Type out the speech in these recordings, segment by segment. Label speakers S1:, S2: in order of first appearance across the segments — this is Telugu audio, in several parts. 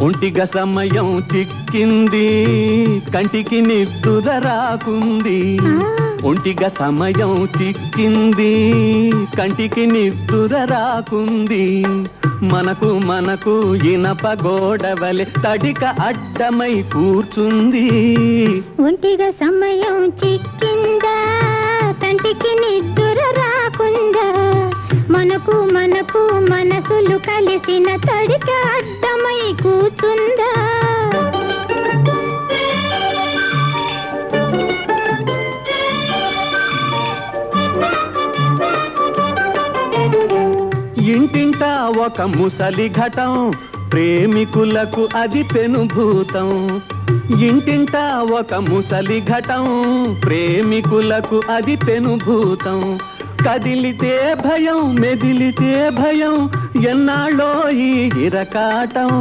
S1: ఒంటిగా సమయం చిక్కింది, కంటికి నిద్ర రాకుంది. ఒంటిగా సమయం చిక్కింది, కంటికి నిద్ర రాకుంది. మనకు మనకు ఇనప గోడవలె తడిక అడ్డమై కూర్చుంది.
S2: ఒంటిగా సమయం చిక్కిందా, కంటికి నిద్ర రాకుందా. మనకు మనకు మనసులు కలిసిన తడిక అడ్డమై కూర్చుందా.
S1: ఇంటింటా ఒక ముసలి ఘటం, ప్రేమికులకు అది పెనుభూతం. ఇంటింటా ఒక ముసలి ఘటం, ప్రేమికులకు అది పెనుభూతం. కదిలితే భయం, మెదిలితే భయం, ఎన్నాళ్ళో ఈ ఇరకాటం,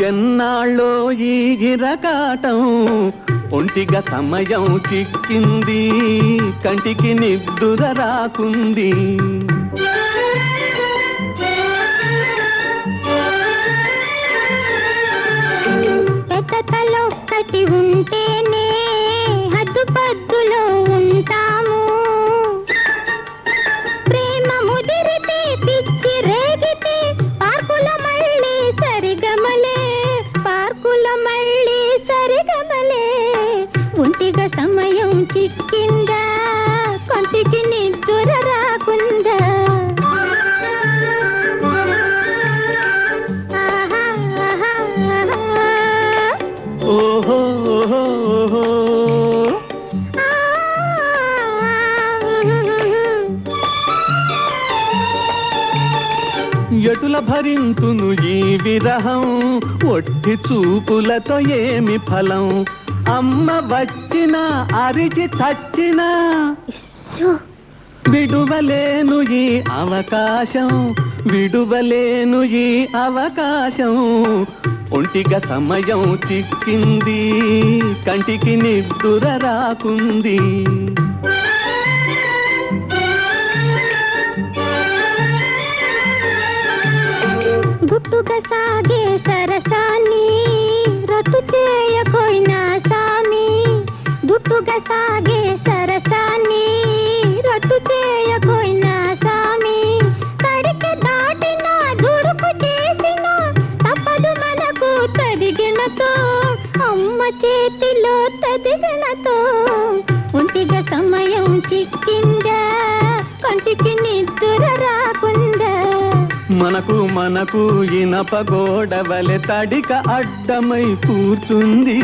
S1: ఎన్నాళ్ళో ఈ ఇరకాటం. ఒంటిగా సమయం చిక్కింది, కంటికి నిద్ర రాకుంది.
S2: తలొక్కటి ఉంటేనే హద్దుపద్దులో ఉంటాము. ప్రేమ ముదిరితే పిచ్చి రేగితే పార్కుల మళ్ళీ సరిగమలే, పార్కుల మళ్ళీ సరిగమలే. ఒంటిగా సమయం చిక్కిందా, కంటికి నిద్ర రాకుందా.
S1: ఓహో ఎటుల భరింతును ఈ విరహం, ఒట్టి చూపులతో ఏమి ఫలం. అమ్మ వచ్చినా అరిచి చచ్చినా విడువలేను ఈ అవకాశం, విడువలేను ఈ అవకాశం. ఒంటిగా సమయం చిక్కింది, కంటికి నిద్ర రాకుంది.
S2: గుట్టుగా సాగే సరసాన్ని రట్టు చేయకోయినా సామి. గుట్టుగా సాగే సరసాన్ని రట్టు చేయకోయినా సామి. తడికి దాటిన దుడుకు చేసిన తప్పదు మనకు తదిగినతో, అమ్మ చేతిలో తదిగినతో. ఒంటిగా సమయం చిక్కిందా, కంటికి నిద్ర రాకుందా.
S1: మనకు మనకు ఇనప గోడవలె తడిక అడ్డమై కూర్చుంది.